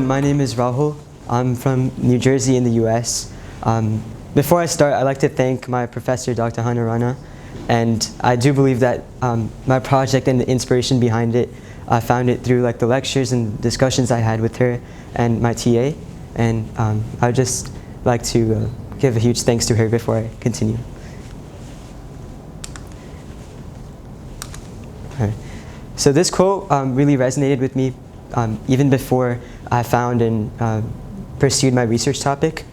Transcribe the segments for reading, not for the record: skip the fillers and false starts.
My name is Rahul. I'm from New Jersey in the US. Before I start, I'd like to thank my professor, Dr. Hanarana, and I do believe that my project and the inspiration behind it, I found it through the lectures and discussions I had with her and my TA, and I'd just like to give a huge thanks to her before I continue. Okay. So this quote really resonated with me even before I found and pursued my research topic.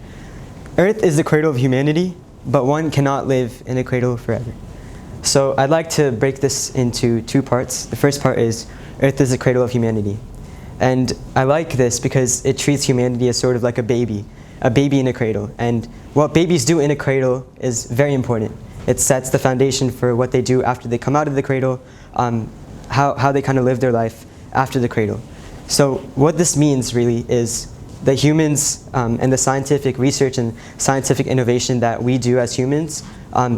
Earth is the cradle of humanity, but one cannot live in a cradle forever. So I'd like to break this into two parts. The first part is Earth is the cradle of humanity. And I like this because it treats humanity as sort of like a baby in a cradle. And what babies do in a cradle is very important. It sets the foundation for what they do after they come out of the cradle, how they kind of live their life after the cradle. So what this means really is that humans and the scientific research and scientific innovation that we do as humans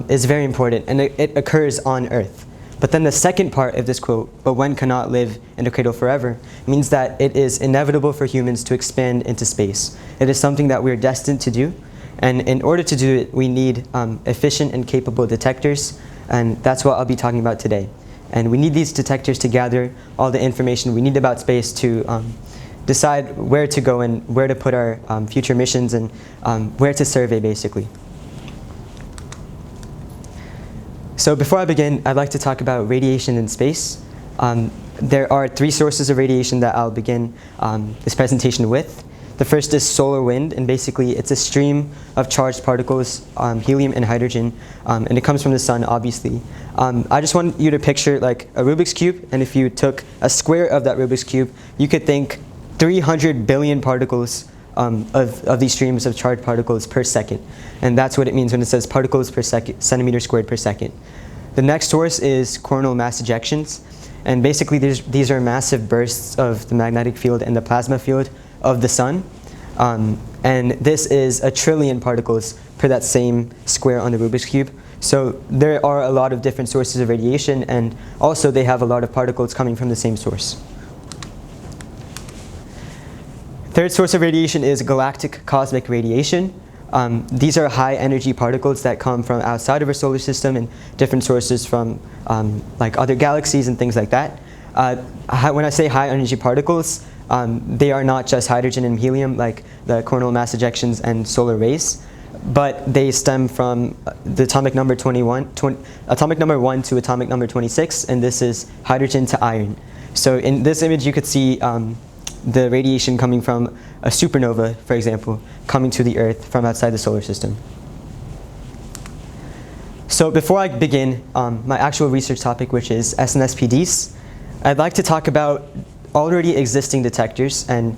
is very important, and it occurs on Earth. But then the second part of this quote, but one cannot live in a cradle forever, means that it is inevitable for humans to expand into space. It is something that we're destined to do, and in order to do it, we need efficient and capable detectors, and that's what I'll be talking about today. And we need these detectors to gather all the information we need about space to decide where to go and where to put our future missions and where to survey, basically. So before I begin, I'd like to talk about radiation in space. There are three sources of radiation that I'll begin this presentation with. The first is solar wind, and basically it's a stream of charged particles, helium and hydrogen, and it comes from the sun, obviously. I just want you to picture like a Rubik's Cube, and if you took a square of that Rubik's Cube, you could think 300 billion particles of these streams of charged particles per second. And that's what it means when it says particles per second, centimeters squared per second. The next source is coronal mass ejections, and basically these are massive bursts of the magnetic field and the plasma field of the sun, and this is 1 trillion particles per that same square on the Rubik's Cube. So there are a lot of different sources of radiation, and also they have a lot of particles coming from the same source. Third source of radiation is galactic cosmic radiation. These are high energy particles that come from outside of our solar system and different sources from like other galaxies and things like that. When I say high energy particles, they are not just hydrogen and helium like the coronal mass ejections and solar rays, but they stem from the atomic number 1 to atomic number 26, and this is hydrogen to iron. So in this image you could see the radiation coming from a supernova, for example, coming to the Earth from outside the solar system. So before I begin my actual research topic, which is SNSPDs, I'd like to talk about already existing detectors and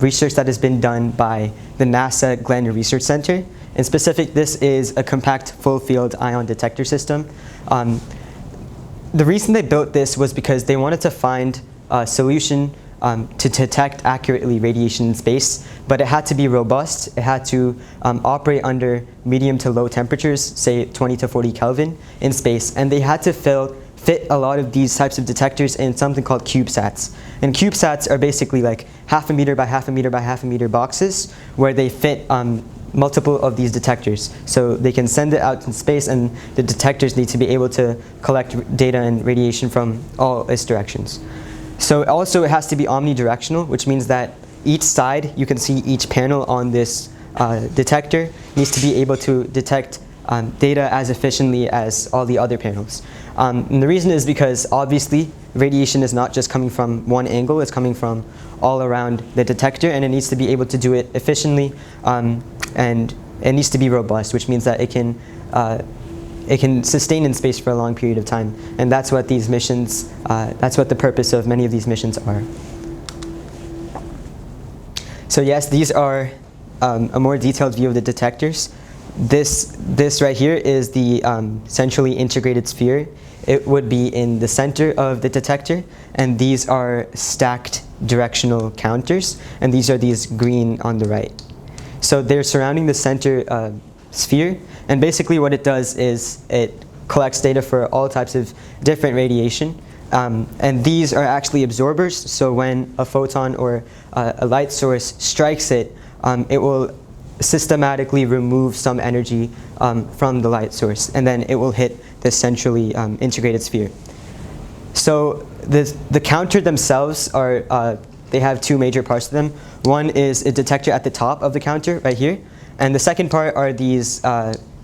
research that has been done by the NASA Glenn Research Center. In specific, this is a compact full-field ion detector system. The reason they built this was because they wanted to find a solution to detect accurately radiation in space, but it had to be robust. It had to operate under medium to low temperatures, say 20 to 40 Kelvin in space, and they had to fit a lot of these types of detectors in something called CubeSats. And CubeSats are basically like 1/2 meter by 1/2 meter by 1/2 meter boxes where they fit multiple of these detectors. So they can send it out in space, and the detectors need to be able to collect data and radiation from all its directions. So also it has to be omnidirectional, which means that each side, you can see each panel on this detector needs to be able to detect data as efficiently as all the other panels. And the reason is because obviously radiation is not just coming from one angle, it's coming from all around the detector, and it needs to be able to do it efficiently, and it needs to be robust, which means that it can sustain in space for a long period of time. And that's what these missions, that's what the purpose of many of these missions are. So yes, these are a more detailed view of the detectors. This right here is the centrally integrated sphere. It would be in the center of the detector, and these are stacked directional counters, and these are these green on the right. So they're surrounding the center sphere, and basically what it does is it collects data for all types of different radiation, And these are actually absorbers, so when a photon or a light source strikes it, it will systematically remove some energy from the light source, and then it will hit the centrally integrated sphere. So the counter themselves are, they have two major parts to them. One is a detector at the top of the counter, right here, and the second part are these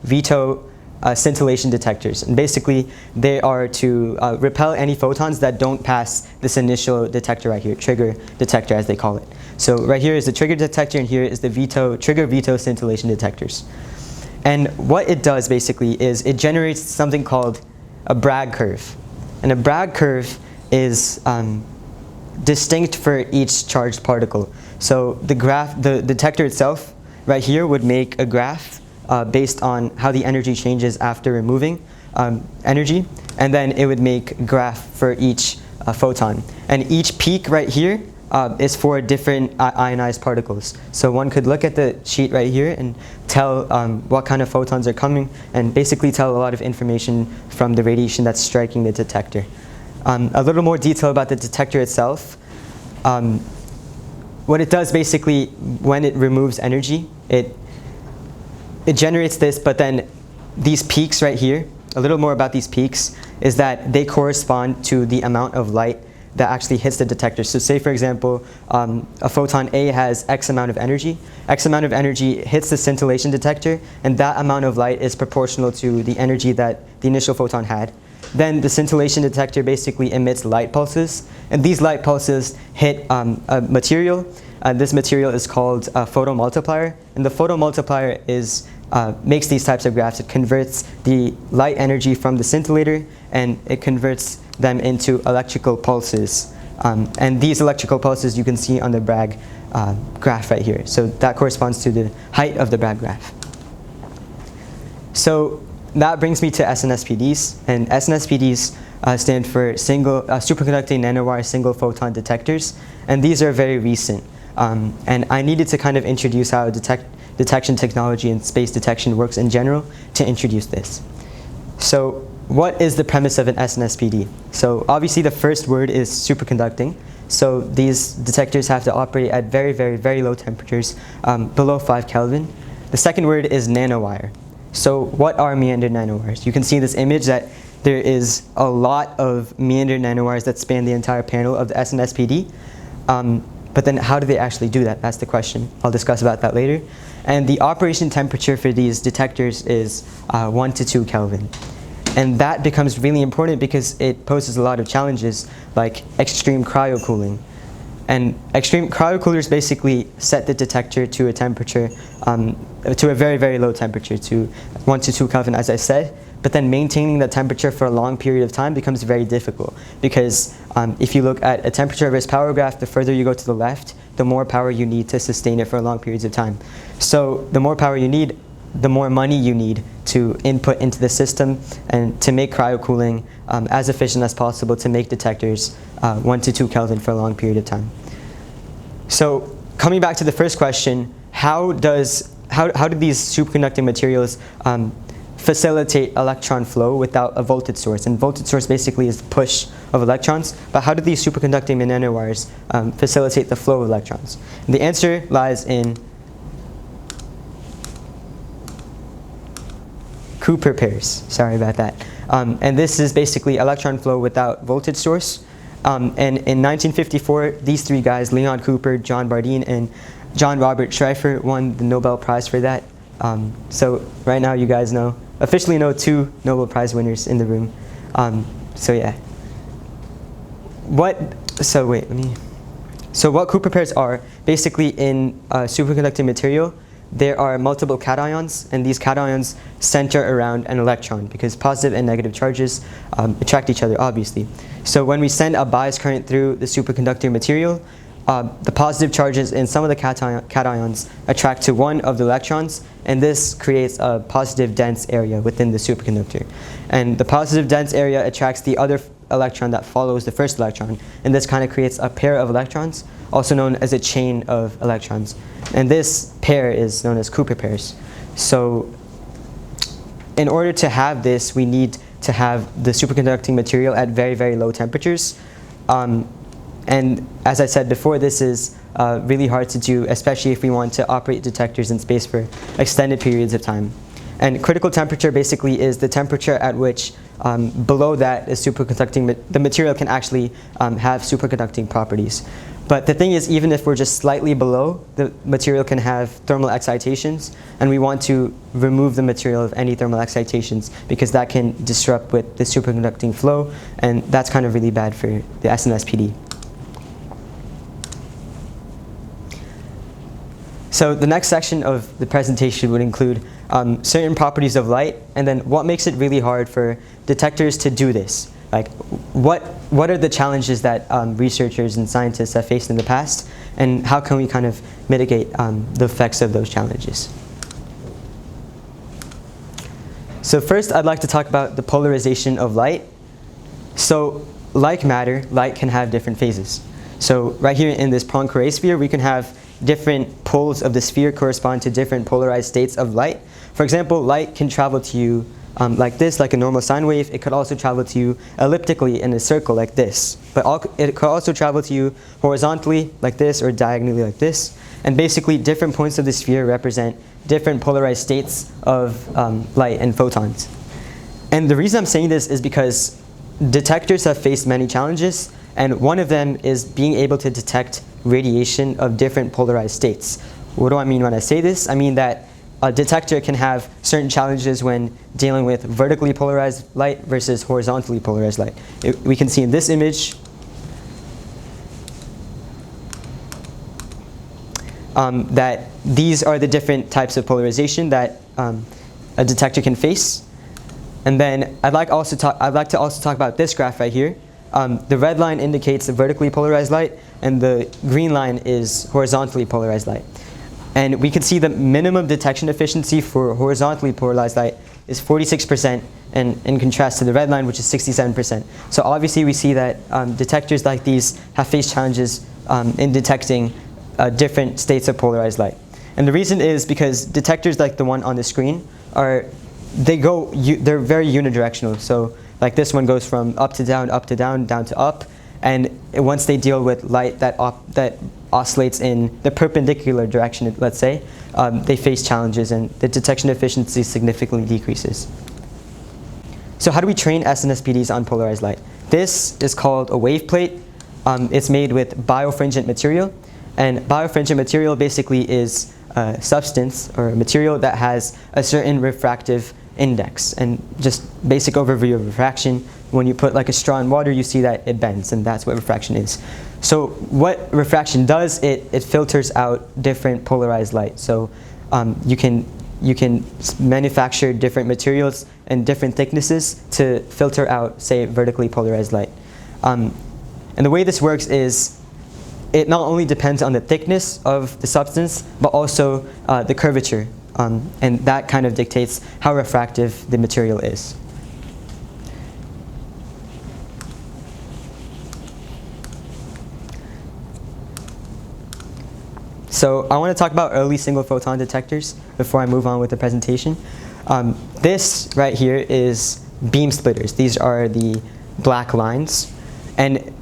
veto scintillation detectors. And basically, they are to repel any photons that don't pass this initial detector right here, trigger detector as they call it. So right here is the trigger detector, and here is the trigger veto scintillation detectors. And what it does basically is it generates something called a Bragg curve. And a Bragg curve is distinct for each charged particle. So the detector itself right here would make a graph based on how the energy changes after removing energy, and then it would make a graph for each photon. And each peak right here is for different ionized particles. So one could look at the sheet right here and tell what kind of photons are coming, and basically tell a lot of information from the radiation that's striking the detector. A little more detail about the detector itself. What it does basically, when it removes energy, it generates this, but then these peaks right here, a little more about these peaks, is that they correspond to the amount of light that actually hits the detector. So say, for example, a photon A has X amount of energy. X amount of energy hits the scintillation detector, and that amount of light is proportional to the energy that the initial photon had. Then the scintillation detector basically emits light pulses, and these light pulses hit a material. This material is called a photomultiplier, and the photomultiplier makes these types of graphs. It converts the light energy from the scintillator, and it converts them into electrical pulses. And these electrical pulses you can see on the Bragg graph right here. So that corresponds to the height of the Bragg graph. So that brings me to SNSPDs, and SNSPDs stand for superconducting nanowire single photon detectors, and these are very recent. And I needed to kind of introduce how detection technology and space detection works in general to introduce this. So what is the premise of an SNSPD? So obviously the first word is superconducting. So these detectors have to operate at very, very, very low temperatures, below 5 Kelvin. The second word is nanowire. So what are meander nanowires? You can see in this image that there is a lot of meander nanowires that span the entire panel of the SNSPD. But then how do they actually do that? That's the question. I'll discuss about that later. And the operation temperature for these detectors is 1 to 2 Kelvin. And that becomes really important because it poses a lot of challenges, like extreme cryocooling. And extreme cryocoolers basically set the detector to a temperature, to a very, very low temperature, to 1 to 2 Kelvin, as I said. But then maintaining that temperature for a long period of time becomes very difficult, because if you look at a temperature versus power graph, the further you go to the left, the more power you need to sustain it for long periods of time. So the more power you need, the more money you need to input into the system and to make cryocooling as efficient as possible to make detectors 1 to 2 Kelvin for a long period of time. So coming back to the first question, how do these superconducting materials facilitate electron flow without a voltage source? And voltage source basically is the push of electrons, but how do these superconducting nanowires facilitate the flow of electrons? And the answer lies in Cooper pairs. Sorry about that. And this is basically electron flow without voltage source. And in 1954, these three guys, Leon Cooper, John Bardeen, and John Robert Schrieffer, won the Nobel Prize for that. So right now you guys officially know 2 Nobel Prize winners in the room. So yeah. So what Cooper pairs are, basically in superconducting material, there are multiple cations, and these cations center around an electron because positive and negative charges attract each other, obviously. So when we send a bias current through the superconducting material, the positive charges in some of the cations attract to one of the electrons, and this creates a positive dense area within the superconductor. And the positive dense area attracts the other electron that follows the first electron, and this kind of creates a pair of electrons, also known as a chain of electrons. And this pair is known as Cooper pairs. So in order to have this, we need to have the superconducting material at very, very low temperatures. And as I said before, this is really hard to do, especially if we want to operate detectors in space for extended periods of time. And critical temperature basically is the temperature at which below that is superconducting, the material can actually have superconducting properties. But the thing is, even if we're just slightly below, the material can have thermal excitations, and we want to remove the material of any thermal excitations because that can disrupt with the superconducting flow, and that's kind of really bad for the SNSPD. So the next section of the presentation would include certain properties of light, and then what makes it really hard for detectors to do this. Like, what are the challenges that researchers and scientists have faced in the past, and how can we kind of mitigate the effects of those challenges? So first, I'd like to talk about the polarization of light. So like matter, light can have different phases. So right here in this Poincare sphere, we can have different poles of the sphere correspond to different polarized states of light. For example, light can travel to you like this, like a normal sine wave. It could also travel to you elliptically in a circle like this. But it could also travel to you horizontally like this or diagonally like this. And basically, different points of the sphere represent different polarized states of light and photons. And the reason I'm saying this is because detectors have faced many challenges, and one of them is being able to detect radiation of different polarized states. What do I mean when I say this? I mean that a detector can have certain challenges when dealing with vertically polarized light versus horizontally polarized light. We can see in this image that these are the different types of polarization that a detector can face. And then I'd like to also talk about this graph right here. The red line indicates the vertically polarized light, and the green line is horizontally polarized light. And we can see the minimum detection efficiency for horizontally polarized light is 46%, and in contrast to the red line, which is 67%. So obviously we see that detectors like these have faced challenges in detecting different states of polarized light. And the reason is because detectors like the one on the screen they're very unidirectional. So like this one goes from up to down, down to up. And once they deal with light that oscillates in the perpendicular direction, let's say, they face challenges, and the detection efficiency significantly decreases. So how do we train SNSPDs on polarized light? This is called a wave plate. It's made with biofringent material. And biofringent material basically is a substance or a material that has a certain refractive index. And just basic overview of refraction: when you put like a straw in water, you see that it bends, and that's what refraction is. So what refraction does, it filters out different polarized light. So you can manufacture different materials and different thicknesses to filter out, say, vertically polarized light. And the way this works is it not only depends on the thickness of the substance, but also the curvature. And that kind of dictates how refractive the material is. So I want to talk about early single photon detectors before I move on with the presentation. This right here is beam splitters. These are the black lines. And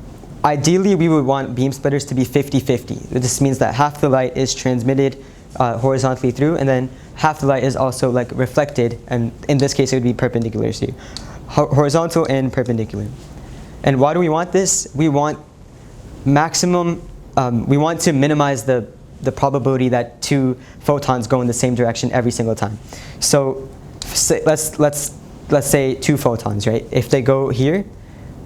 ideally, we would want beam splitters to be 50-50. This means that half the light is transmitted horizontally through, and then half the light is also like reflected, and in this case it would be perpendicular, so horizontal and perpendicular. And why do we want this? We want maximum, we want to minimize the probability that two photons go in the same direction every single time. So let's say two photons, right? If they go here,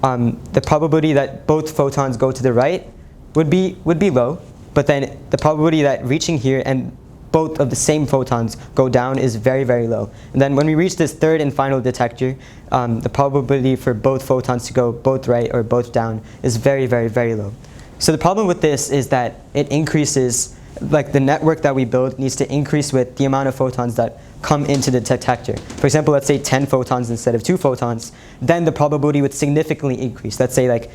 the probability that both photons go to the right would be low, but then the probability that reaching here and both of the same photons go down is very, very low. And then when we reach this third and final detector, the probability for both photons to go both right or both down is very, very, very low. So the problem with this is that it increases, like the network that we build needs to increase with the amount of photons that come into the detector. For example, let's say 10 photons instead of 2 photons, then the probability would significantly increase. Let's say like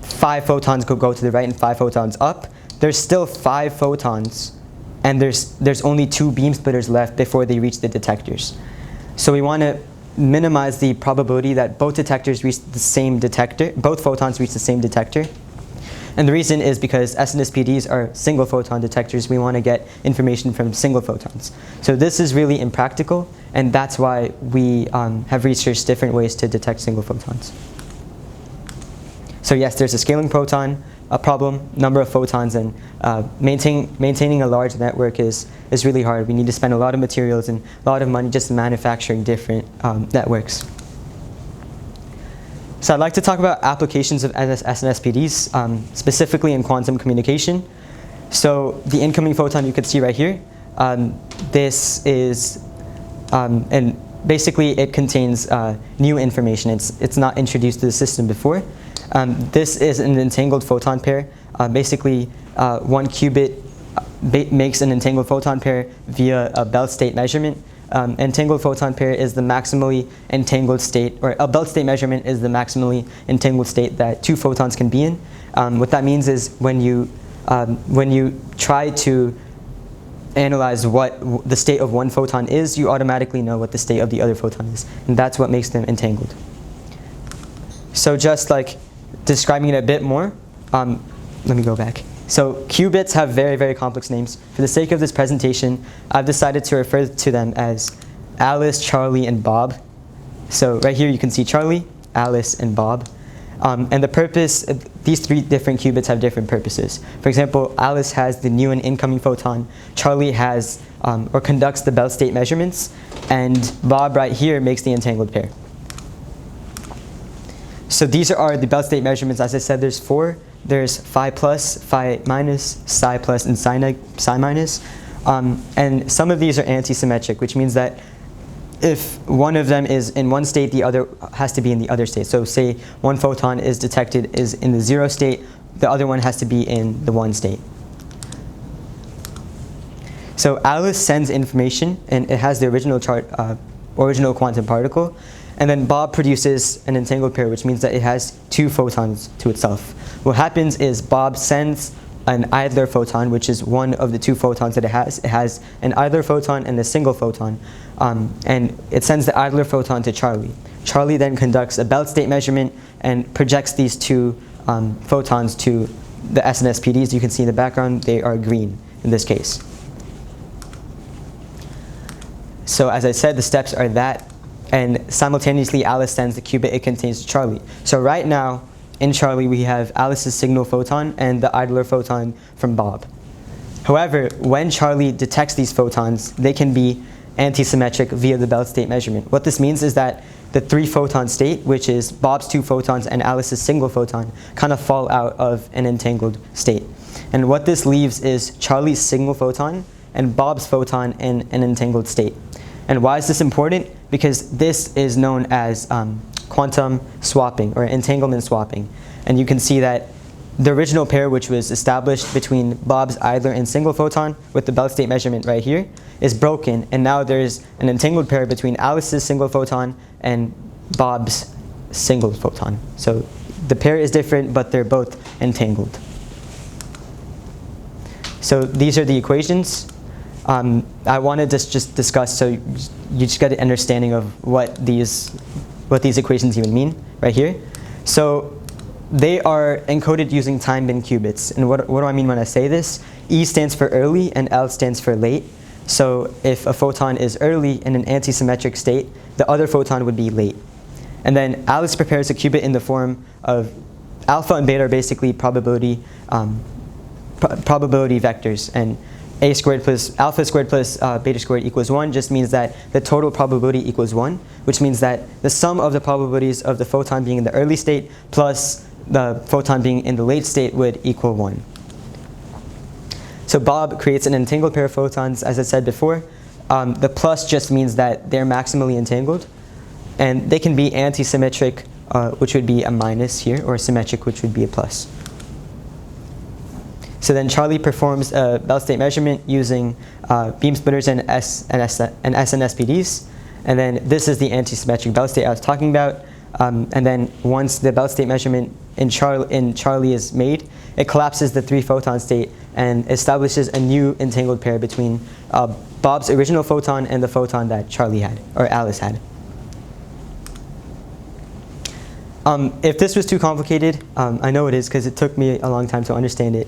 5 photons could go to the right and 5 photons up. There's still 5 photons, and there's only 2 beam splitters left before they reach the detectors. So we want to minimize the probability that both detectors reach the same detector, both photons reach the same detector. And the reason is because SNSPDs are single photon detectors. We want to get information from single photons. So this is really impractical, and that's why we have researched different ways to detect single photons. So yes, there's a scaling proton problem, number of photons, and maintaining a large network is really hard. We need to spend a lot of materials and a lot of money just manufacturing different networks. So I'd like to talk about applications of SNSPDs, specifically in quantum communication. So the incoming photon you could see right here, this is, and basically it contains new information. It's not introduced to the system before. This is an entangled photon pair. Basically, one qubit makes an entangled photon pair via a belt state measurement. Entangled photon pair is the maximally entangled state, or a belt state measurement is the maximally entangled state that two photons can be in. What that means is when you try to analyze what the state of one photon is, you automatically know what the state of the other photon is, and that's what makes them entangled. So just like describing it a bit more, let me go back. So qubits have very, very complex names. For the sake of this presentation, I've decided to refer to them as Alice, Charlie, and Bob. So right here you can see Charlie, Alice, and Bob. And the purpose, these three different qubits have different purposes. For example, Alice has the new and incoming photon, Charlie has, or conducts the belt state measurements, and Bob right here makes the entangled pair. So these are the belt state measurements. As I said, there's four. There's phi plus, phi minus, psi plus, and psi minus. And some of these are anti-symmetric, which means that if one of them is in one state, the other has to be in the other state. So say one photon is detected is in the 0 state, the other one has to be in the 1 state. So Alice sends information, and it has the original quantum particle. And then Bob produces an entangled pair, which means that it has two photons to itself. What happens is Bob sends an idler photon, which is one of the two photons that it has. It has an idler photon and a single photon. And it sends the idler photon to Charlie. Charlie then conducts a belt state measurement and projects these two photons to the SNSPDs. You can see in the background, they are green in this case. So as I said, the steps are that. And simultaneously, Alice sends the qubit it contains to Charlie. So right now, in Charlie, we have Alice's signal photon and the idler photon from Bob. However, when Charlie detects these photons, they can be anti-symmetric via the belt state measurement. What this means is that the 3-photon state, which is Bob's 2 photons and Alice's single photon, kind of fall out of an entangled state. And what this leaves is Charlie's single photon and Bob's photon in an entangled state. And why is this important? Because this is known as quantum swapping, or entanglement swapping. And you can see that the original pair, which was established between Bob's idler and single photon with the belt state measurement right here, is broken. And now there's an entangled pair between Alice's single photon and Bob's single photon. So the pair is different, but they're both entangled. So these are the equations. I want to just discuss, so you just get an understanding of what these equations even mean right here. So they are encoded using time-bin qubits. And what do I mean when I say this? E stands for early and L stands for late. So if a photon is early in an anti-symmetric state, the other photon would be late. And then Alice prepares a qubit in the form of alpha and beta are basically probability vectors. And a squared plus alpha squared plus beta squared equals 1 just means that the total probability equals 1, which means that the sum of the probabilities of the photon being in the early state plus the photon being in the late state would equal 1. So Bob creates an entangled pair of photons, as I said before. The plus just means that they're maximally entangled. And they can be anti-symmetric, which would be a minus here, or symmetric, which would be a plus. So then Charlie performs a belt state measurement using beam splitters and SNSPDs. And then this is the anti-symmetric belt state I was talking about. And then once the belt state measurement in Charlie is made, it collapses the 3-photon state and establishes a new entangled pair between Bob's original photon and the photon that Charlie had, or Alice had. If this was too complicated, I know it is because it took me a long time to understand it.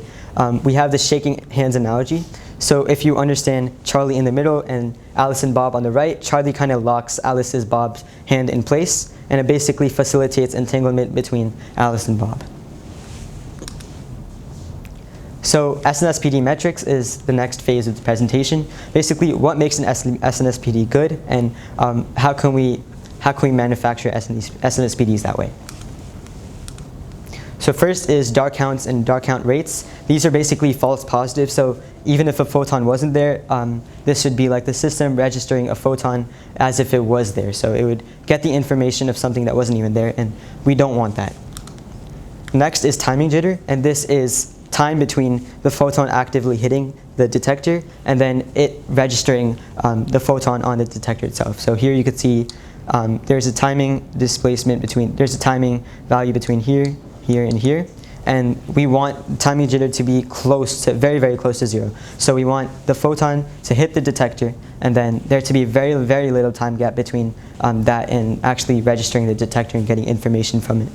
We have the shaking hands analogy. So if you understand Charlie in the middle and Alice and Bob on the right, Charlie kind of locks Bob's hand in place, and it basically facilitates entanglement between Alice and Bob. So SNSPD metrics is the next phase of the presentation. Basically, what makes an SNSPD good, and how can we manufacture SNSPDs that way? So first is dark counts and dark count rates. These are basically false positives. So even if a photon wasn't there, this should be like the system registering a photon as if it was there. So it would get the information of something that wasn't even there, and we don't want that. Next is timing jitter, and this is time between the photon actively hitting the detector and then it registering the photon on the detector itself. So here you could see there's a timing displacement between, there's a timing value between here, here, and here. And we want timing jitter to be close to, very, very close to 0. So we want the photon to hit the detector and then there to be very, very little time gap between that and actually registering the detector and getting information from it.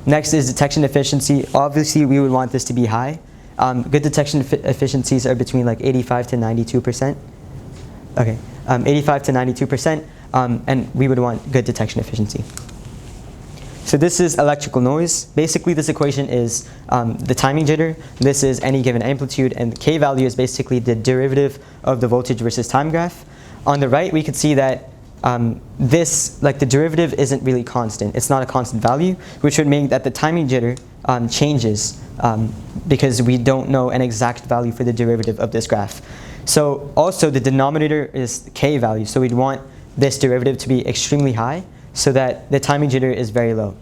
Next is detection efficiency. Obviously, we would want this to be high. Good detection efficiencies are between like 85 to 92%. Okay, 85 to 92%, and we would want good detection efficiency. So this is electrical noise. Basically, this equation is the timing jitter. This is any given amplitude, and the K value is basically the derivative of the voltage versus time graph. On the right, we could see that this, like the derivative isn't really constant. It's not a constant value, which would mean that the timing jitter changes because we don't know an exact value for the derivative of this graph. So also the denominator is K value. So we'd want this derivative to be extremely high so that the timing jitter is very low.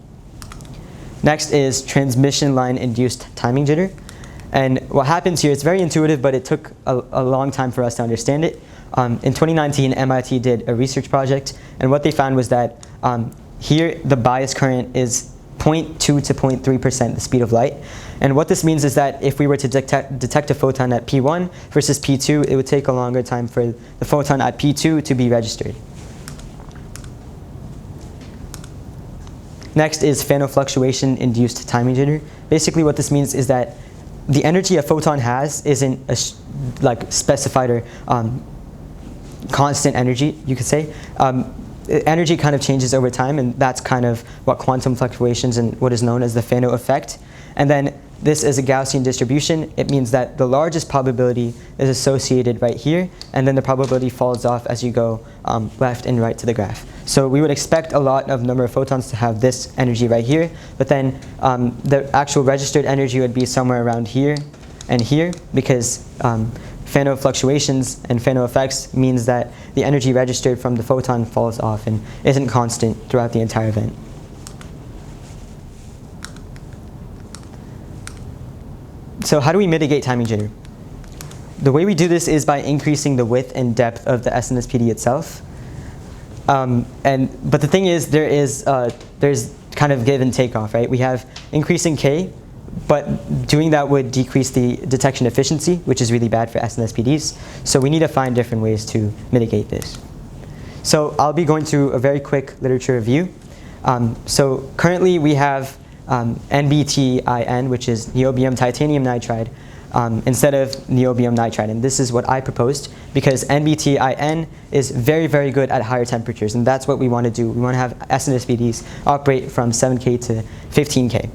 Next is transmission line induced timing jitter. And what happens here, it's very intuitive, but it took a long time for us to understand it. In 2019, MIT did a research project, and what they found was that here the bias current is 0.2 to 0.3% the speed of light. And what this means is that if we were to detect a photon at P1 versus P2, it would take a longer time for the photon at P2 to be registered. Next is phanofluctuation induced timing jitter. Basically what this means is that the energy a photon has isn't like specified or constant energy, you could say. Energy kind of changes over time, and that's kind of what quantum fluctuations and what is known as the Fano effect. And then this is a Gaussian distribution. It means that the largest probability is associated right here, and then the probability falls off as you go left and right to the graph. So we would expect a lot of number of photons to have this energy right here, but then the actual registered energy would be somewhere around here and here, because Fano fluctuations and Fano effects means that the energy registered from the photon falls off and isn't constant throughout the entire event. So how do we mitigate timing jitter? The way we do this is by increasing the width and depth of the SNSPD itself. But the thing is, there's kind of give and take off, right? We have increasing K, but doing that would decrease the detection efficiency, which is really bad for SNSPDs. So we need to find different ways to mitigate this. So I'll be going through a very quick literature review. So currently we have NBTIN, which is niobium titanium nitride, instead of niobium nitride. And this is what I proposed, because NBTIN is very, very good at higher temperatures. And that's what we want to do. We want to have SNSPDs operate from 7K to 15K.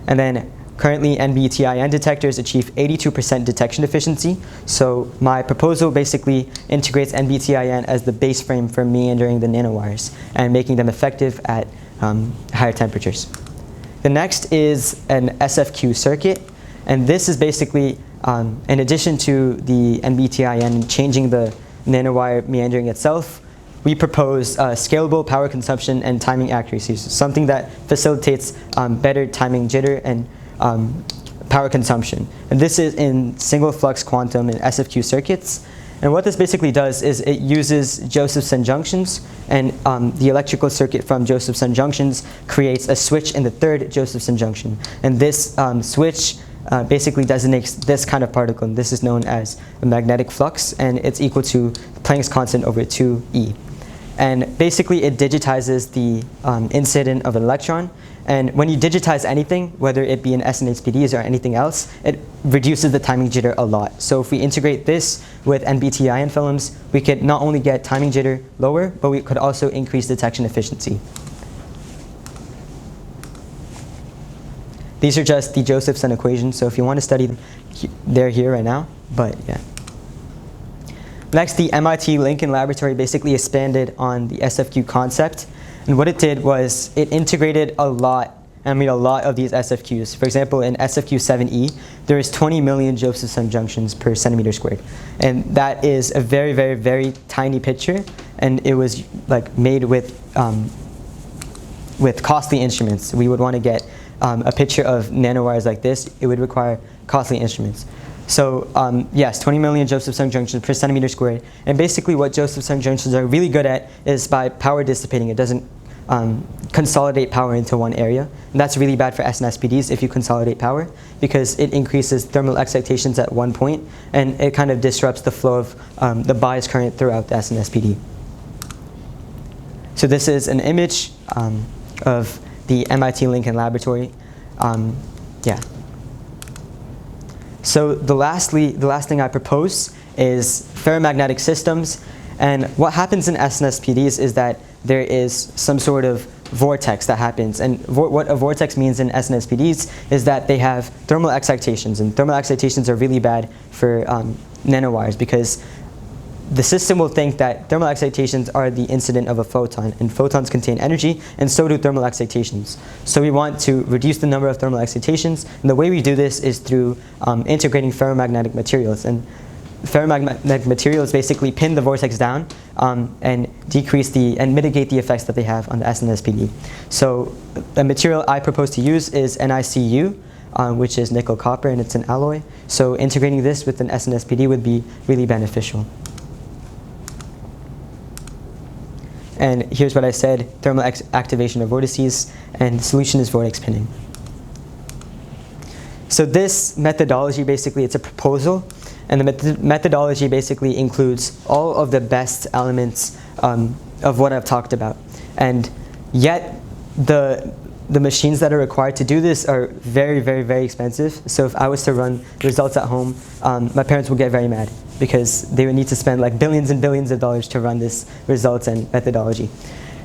And then currently, NBTIN detectors achieve 82% detection efficiency. So my proposal basically integrates NBTIN as the base frame for meandering the nanowires and making them effective at higher temperatures. The next is an SFQ circuit. And this is basically, in addition to the NBTIN changing the nanowire meandering itself, we propose scalable power consumption and timing accuracy, so something that facilitates better timing jitter and power consumption. And this is in single flux quantum and SFQ circuits. And what this basically does is it uses Josephson junctions, and the electrical circuit from Josephson junctions creates a switch in the third Josephson junction. And this switch basically designates this kind of particle, and this is known as a magnetic flux, and it's equal to Planck's constant over 2e. And basically, it digitizes the incident of an electron. And when you digitize anything, whether it be in SNSPDs or anything else, it reduces the timing jitter a lot. So if we integrate this with NBT ion films, we could not only get timing jitter lower, but we could also increase detection efficiency. These are just the Josephson equations, so if you want to study them, they're here right now, but yeah. Next, the MIT Lincoln Laboratory basically expanded on the SFQ concept. And what it did was it integrated a lot of these SFQs. For example, in SFQ7E, there is 20 million Josephson junctions per centimeter squared. And that is a very, very, very tiny picture. And it was like made with costly instruments. We would want to get a picture of nanowires like this. It would require costly instruments. So yes, 20 million Josephson junctions per centimeter squared. And basically what Josephson junctions are really good at is by power dissipating. It doesn't consolidate power into one area. And that's really bad for SNSPDs if you consolidate power, because it increases thermal excitations at one point, and it kind of disrupts the flow of the bias current throughout the SNSPD. So this is an image of the MIT Lincoln Laboratory. Yeah. So the last thing I propose is ferromagnetic systems. And what happens in SNSPDs is that there is some sort of vortex that happens. And what a vortex means in SNSPDs is that they have thermal excitations. And thermal excitations are really bad for nanowires, because the system will think that thermal excitations are the incident of a photon, and photons contain energy, and so do thermal excitations. So we want to reduce the number of thermal excitations, and the way we do this is through integrating ferromagnetic materials. And ferromagnetic materials basically pin the vortex down and mitigate the effects that they have on the SNSPD. So the material I propose to use is NiCu, which is nickel copper, and it's an alloy. So integrating this with an SNSPD would be really beneficial. And here's what I said: thermal activation of vortices, and the solution is vortex pinning. So this methodology, basically, it's a proposal, and the methodology basically includes all of the best elements of what I've talked about. And yet, the machines that are required to do this are very, very, very expensive. So if I was to run results at home, my parents would get very mad, because they would need to spend like billions and billions of dollars to run this results and methodology.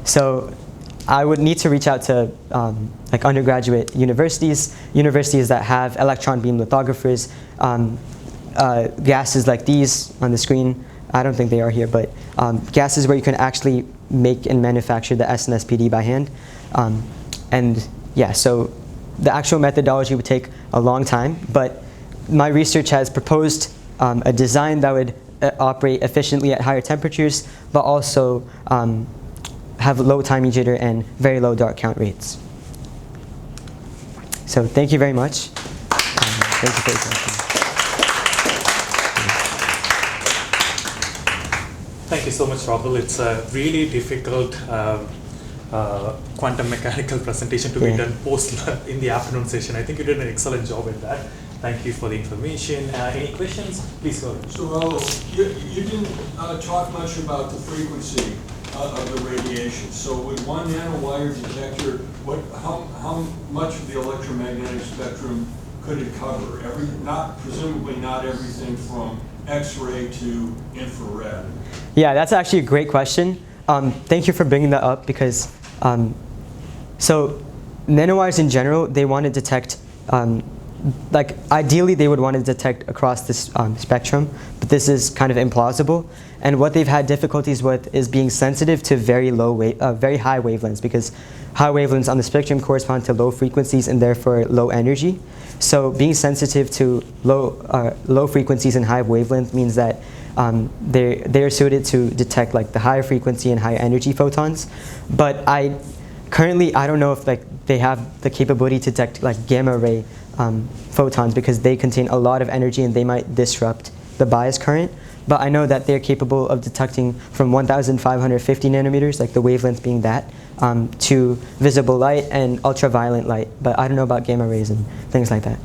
So I would need to reach out to like undergraduate universities that have electron beam lithographers, gases like these on the screen. I don't think they are here, but gases where you can actually make and manufacture the SNSPD by hand. And yeah, so the actual methodology would take a long time, but my research has proposed a design that would operate efficiently at higher temperatures, but also have low timing jitter and very low dark count rates. So thank you very much. Thank you for your attention. Thank you so much, Rahul. It's a really difficult quantum mechanical presentation to be done post in the afternoon session. I think you did an excellent job at that. Thank you for the information. Any questions? Please go ahead. So Rahul, you didn't talk much about the frequency of the radiation. So with one nanowire detector, how much of the electromagnetic spectrum could it cover? Presumably not everything from X-ray to infrared. Yeah, that's actually a great question. Thank you for bringing that up, because so nanowires in general, they want to detect, like ideally they would want to detect across this spectrum, but this is kind of implausible. And what they've had difficulties with is being sensitive to very high wavelengths, because high wavelengths on the spectrum correspond to low frequencies and therefore low energy. So being sensitive to low frequencies and high wavelength means that they're suited to detect like the higher frequency and higher energy photons. But currently I don't know if like they have the capability to detect like gamma ray photons, because they contain a lot of energy and they might disrupt the bias current. But I know that they're capable of detecting from 1,550 nanometers, like the wavelength being that, to visible light and ultraviolet light. But I don't know about gamma rays and things like that.